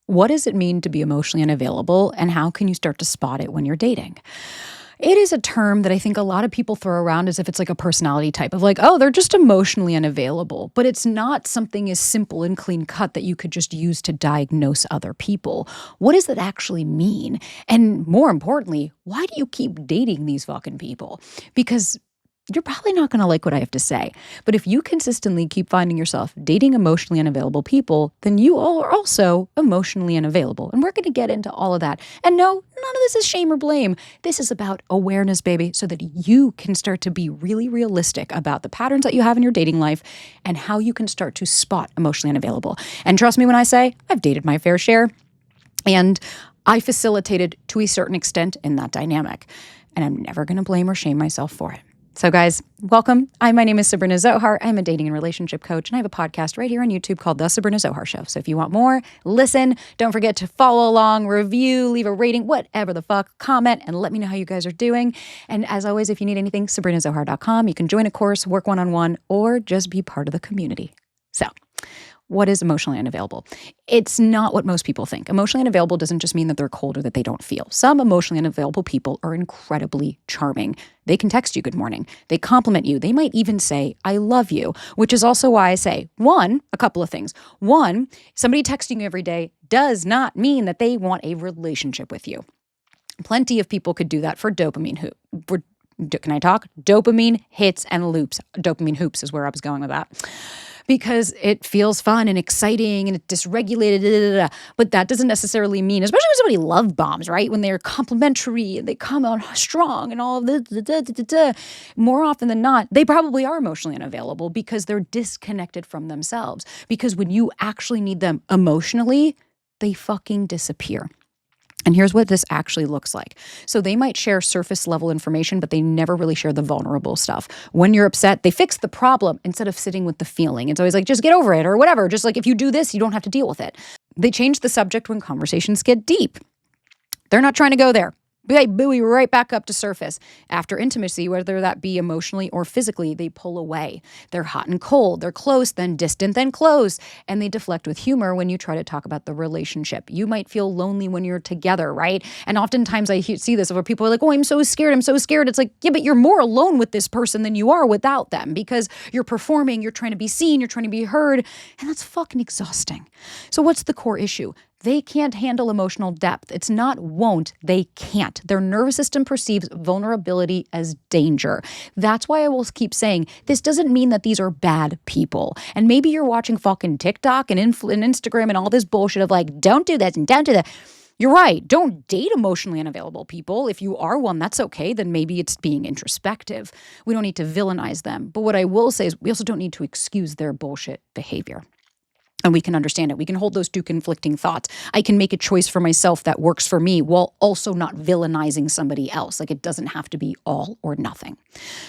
What does it mean to be emotionally unavailable, and how can you start to spot it when you're dating? It is a term that I think a lot of people throw around as if it's like a personality type of like, oh, they're just emotionally unavailable. But it's not something as simple and clean cut that you could just use to diagnose other people. What does that actually mean? And more importantly, why do you keep dating these fucking people? Because you're probably not going to like what I have to say. But if you consistently keep finding yourself dating emotionally unavailable people, then you are also emotionally unavailable. And we're going to get into all of that. And no, none of this is shame or blame. This is about awareness, baby, so that you can start to be really realistic about the patterns that you have in your dating life and how you can start to spot emotionally unavailable. And trust me when I say I've dated my fair share, and I facilitated to a certain extent in that dynamic. And I'm never going to blame or shame myself for it. So guys, welcome. My name is Sabrina Zohar. I'm a dating and relationship coach, and I have a podcast right here on YouTube called The Sabrina Zohar Show. So if you want more, listen. Don't forget to follow along, review, leave a rating, whatever the fuck, comment, and let me know how you guys are doing. And as always, if you need anything, sabrinazohar.com. You can join a course, work one-on-one, or just be part of the community. So what is emotionally unavailable? It's not what most people think. Emotionally unavailable doesn't just mean that they're cold or that they don't feel. Some emotionally unavailable people are incredibly charming. They can text you good morning. They compliment you. They might even say, I love you, which is also why I say, a couple of things. One, somebody texting you every day does not mean that they want a relationship with you. Plenty of people could do that for dopamine can I talk? Dopamine hits and loops. Dopamine hoops is where I was going with that. Because it feels fun and exciting and it's dysregulated, but that doesn't necessarily mean, especially when somebody love bombs, right? When they're complimentary and they come out strong and all of this, more often than not, they probably are emotionally unavailable because they're disconnected from themselves. Because when you actually need them emotionally, they fucking disappear. And here's what this actually looks like. So they might share surface level information, but they never really share the vulnerable stuff. When you're upset, they fix the problem instead of sitting with the feeling. It's always like, just get over it or whatever. Just like if you do this, you don't have to deal with it. They change the subject when conversations get deep. They're not trying to go there. They buoy right back up to surface. After intimacy, whether that be emotionally or physically, they pull away. They're hot and cold. They're close, then distant, then close. And they deflect with humor when you try to talk about the relationship. You might feel lonely when you're together, right? And oftentimes I see this where people are like, oh, I'm so scared. I'm so scared. It's like, yeah, but you're more alone with this person than you are without them because you're performing, you're trying to be seen, you're trying to be heard. And that's fucking exhausting. So what's the core issue? They can't handle emotional depth. It's not won't, they can't. Their nervous system perceives vulnerability as danger. That's why I will keep saying this doesn't mean that these are bad people. And maybe you're watching fucking TikTok and Instagram and all this bullshit of like, don't do this and don't do that. You're right. Don't date emotionally unavailable people. If you are one, that's okay. Then maybe it's being introspective. We don't need to villainize them. But what I will say is we also don't need to excuse their bullshit behavior. And we can understand it. We can hold those two conflicting thoughts. I can make a choice for myself that works for me while also not villainizing somebody else. Like it doesn't have to be all or nothing.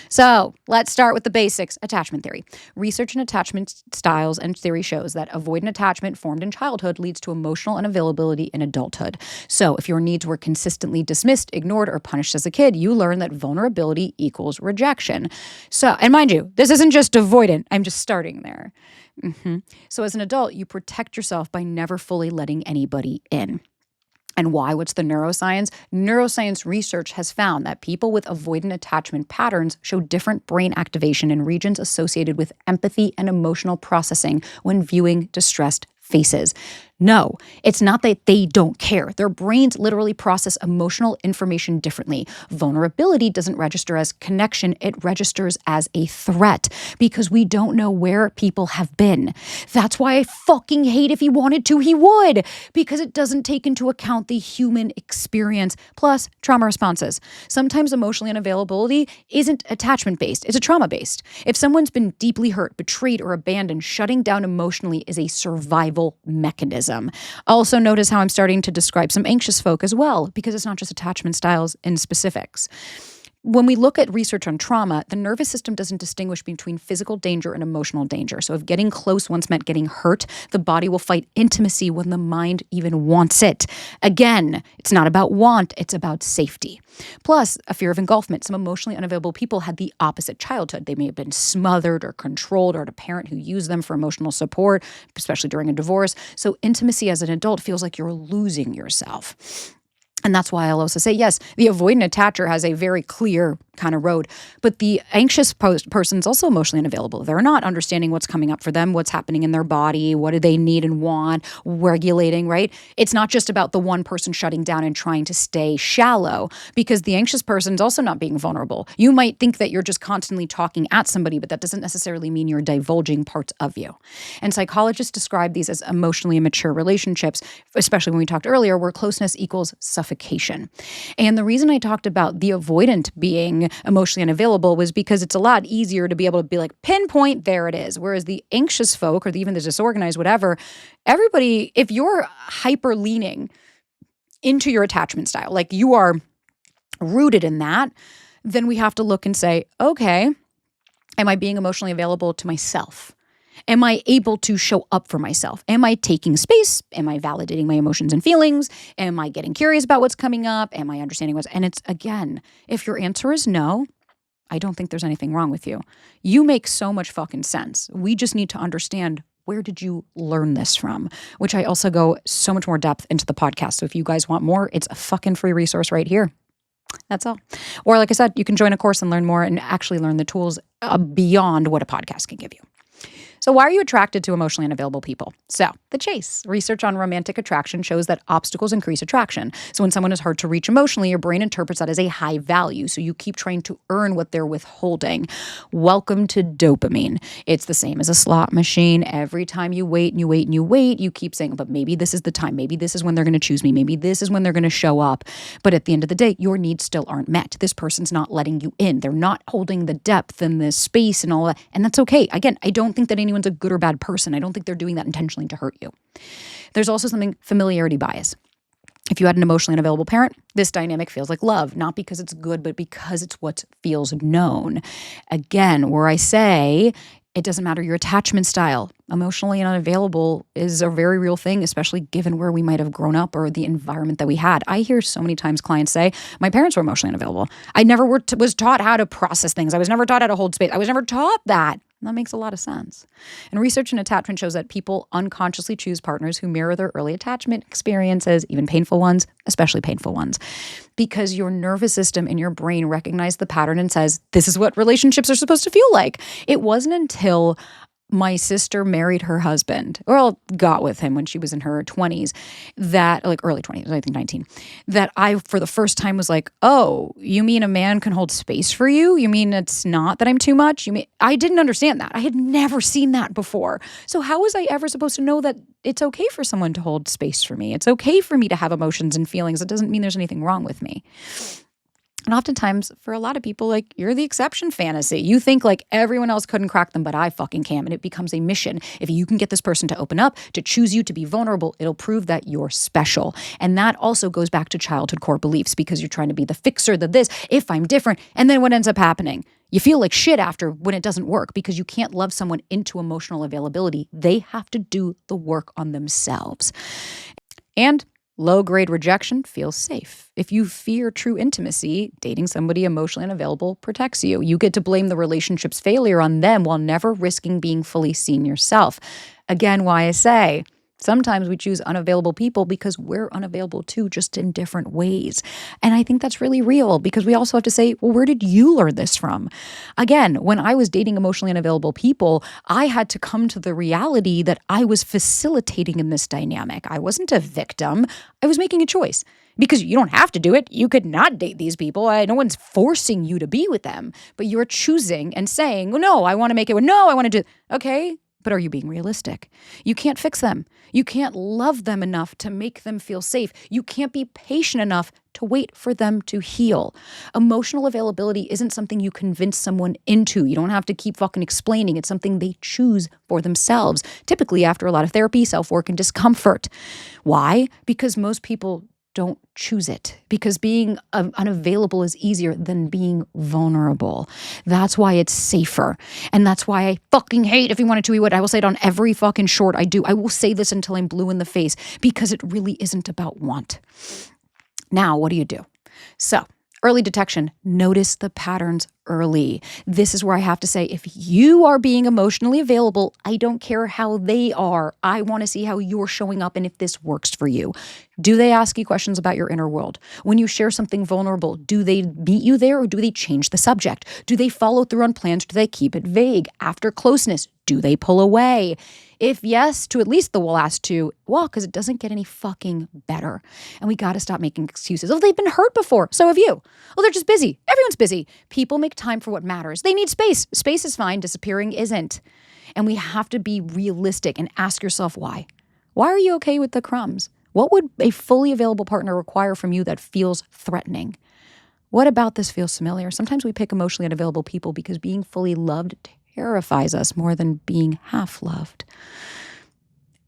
So let's start with the basics. Attachment theory. Research in attachment styles and theory shows that avoidant attachment formed in childhood leads to emotional unavailability in adulthood. So if your needs were consistently dismissed, ignored, or punished as a kid, you learn that vulnerability equals rejection. So, and mind you, this isn't just avoidant. I'm just starting there. So as an adult, you protect yourself by never fully letting anybody in. And why? What's the neuroscience? Neuroscience research has found that people with avoidant attachment patterns show different brain activation in regions associated with empathy and emotional processing when viewing distressed faces. No, it's not that they don't care. Their brains literally process emotional information differently. Vulnerability doesn't register as connection. It registers as a threat because we don't know where people have been. That's why I fucking hate if he wanted to, he would, because it doesn't take into account the human experience plus trauma responses. Sometimes emotionally unavailability isn't attachment-based. It's a trauma-based. If someone's been deeply hurt, betrayed, or abandoned, shutting down emotionally is a survival mechanism. Also notice how I'm starting to describe some anxious folk as well, because it's not just attachment styles and specifics. when we look at research on trauma, the nervous system doesn't distinguish between physical danger and emotional danger. So if getting close once meant getting hurt, the body will fight intimacy when the mind even wants it. Again, it's not about want, it's about safety. Plus, a fear of engulfment. Some emotionally unavailable people had the opposite childhood. They may have been smothered or controlled or had a parent who used them for emotional support, especially during a divorce. So intimacy as an adult feels like you're losing yourself. And that's why I'll also say, yes, the avoidant attacher has a very clear kind of road, but the anxious person is also emotionally unavailable. They're not understanding what's coming up for them, what's happening in their body, what do they need and want, regulating, right? It's not just about the one person shutting down and trying to stay shallow, because the anxious person is also not being vulnerable. You might think that you're just constantly talking at somebody, but that doesn't necessarily mean you're divulging parts of you. And psychologists describe these as emotionally immature relationships, especially when we talked earlier, where closeness equals suffocation. And the reason I talked about the avoidant being emotionally unavailable was because it's a lot easier to be able to be like, pinpoint, there it is. Whereas the anxious folk, or even the disorganized, whatever, everybody, if you're hyper leaning into your attachment style, like you are rooted in that, then we have to look and say, okay, am I being emotionally available to myself? Am I able to show up for myself? Am I taking space? Am I validating my emotions and feelings? Am I getting curious about what's coming up? Am I understanding what's, and it's, again, if your answer is no, I don't think there's anything wrong with you. You make so much fucking sense. We just need to understand, where did you learn this from? Which I also go so much more depth into the podcast. So if you guys want more, it's a fucking free resource right here. That's all. Or like I said, you can join a course and learn more and actually learn the tools beyond what a podcast can give you. So why are you attracted to emotionally unavailable people? So the chase. Research on romantic attraction shows that obstacles increase attraction. So when someone is hard to reach emotionally, your brain interprets that as a high value. So you keep trying to earn what they're withholding. Welcome to dopamine. It's the same as a slot machine. Every time you wait and you wait and you wait, you keep saying, but maybe this is the time. Maybe this is when they're going to choose me. Maybe this is when they're going to show up. But at the end of the day, your needs still aren't met. This person's not letting you in. They're not holding the depth and the space and all that. And that's okay. Again, I don't think that anyone's a good or bad person. I don't think they're doing that intentionally to hurt you. There's also something, familiarity bias. If you had an emotionally unavailable parent, this dynamic feels like love, not because it's good, but because it's what feels known. Again, where I say, it doesn't matter your attachment style. Emotionally unavailable is a very real thing, especially given where we might have grown up or the environment that we had. I hear so many times clients say, my parents were emotionally unavailable. I never was taught how to process things. I was never taught how to hold space. I was never taught that. And that makes a lot of sense. And research in attachment shows that people unconsciously choose partners who mirror their early attachment experiences, even painful ones, especially painful ones, because your nervous system and your brain recognize the pattern and says, this is what relationships are supposed to feel like. It wasn't until my sister married her husband, or got with him when she was in her 20s, that, like early 20s, I think 19, that I, for the first time, was like, oh, you mean a man can hold space for you? You mean it's not that I'm too much? You mean, I didn't understand that. I had never seen that before. So how was I ever supposed to know that it's okay for someone to hold space for me? It's okay for me to have emotions and feelings. It doesn't mean there's anything wrong with me. And oftentimes, for a lot of people, like, you're the exception fantasy. You think like everyone else couldn't crack them, but I fucking can. And it becomes a mission. If you can get this person to open up, to choose you, to be vulnerable, it'll prove that you're special. And that also goes back to childhood core beliefs, because you're trying to be the fixer, the this, if I'm different. And then what ends up happening? You feel like shit after when it doesn't work, because you can't love someone into emotional availability. They have to do the work on themselves. And low-grade rejection feels safe. If you fear true intimacy, dating somebody emotionally unavailable protects you. You get to blame the relationship's failure on them while never risking being fully seen yourself. Again, why I say, sometimes we choose unavailable people because we're unavailable too, just in different ways. And I think that's really real, because we also have to say, well, where did you learn this from? Again, when I was dating emotionally unavailable people, I had to come to the reality that I was facilitating in this dynamic. I wasn't a victim. I was making a choice. Because you don't have to do it. You could not date these people. No one's forcing you to be with them. But you're choosing and saying, well, no, I want to make it. No, I want to do. Okay. But are you being realistic? You can't fix them. You can't love them enough to make them feel safe. You can't be patient enough to wait for them to heal. Emotional availability isn't something you convince someone into. You don't have to keep fucking explaining. It's something they choose for themselves, typically after a lot of therapy, self-work, and discomfort. Why? Because most people don't choose it, because being unavailable is easier than being vulnerable. That's why it's safer. And that's why I fucking hate, if you want to tweet what, I will say it on every fucking short I do. I will say this until I'm blue in the face, because it really isn't about want. Now, what do? So, early detection, notice the patterns early. This is where I have to say, if you are being emotionally available, I don't care how they are. I want to see how you're showing up and if this works for you. Do they ask you questions about your inner world? When you share something vulnerable, do they meet you there or do they change the subject? Do they follow through on plans? Do they keep it vague? After closeness, do they pull away? If yes, to at least the last two, well, because it doesn't get any fucking better. And we got to stop making excuses. Oh, they've been hurt before. So have you. Oh, they're just busy. Everyone's busy. People make time for what matters. They need space. Space is fine. Disappearing isn't. And we have to be realistic and ask yourself why. Why are you okay with the crumbs? What would a fully available partner require from you that feels threatening? What about this feels familiar? Sometimes we pick emotionally unavailable people because being fully loved terrifies us more than being half loved.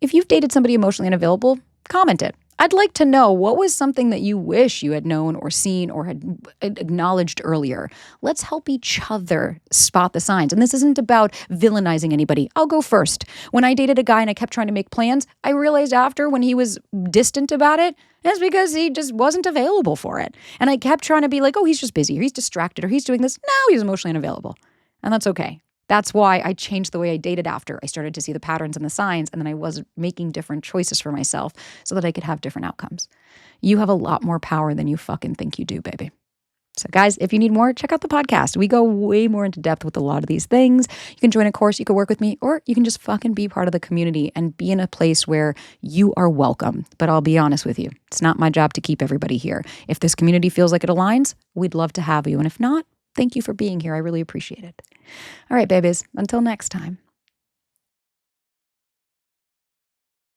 If you've dated somebody emotionally unavailable, comment it. I'd like to know, what was something that you wish you had known or seen or had acknowledged earlier? Let's help each other spot the signs. And this isn't about villainizing anybody. I'll go first. When I dated a guy and I kept trying to make plans, I realized after, when he was distant about it, it's because he just wasn't available for it. And I kept trying to be like, oh, he's just busy, or he's distracted, or he's doing this. No, he's emotionally unavailable. And that's okay. That's why I changed the way I dated after. I started to see the patterns and the signs, and then I was making different choices for myself so that I could have different outcomes. You have a lot more power than you fucking think you do, baby. So guys, if you need more, check out the podcast. We go way more into depth with a lot of these things. You can join a course, you can work with me, or you can just fucking be part of the community and be in a place where you are welcome. But I'll be honest with you, it's not my job to keep everybody here. If this community feels like it aligns, we'd love to have you. And if not, thank you for being here. I really appreciate it. All right, babies, until next time.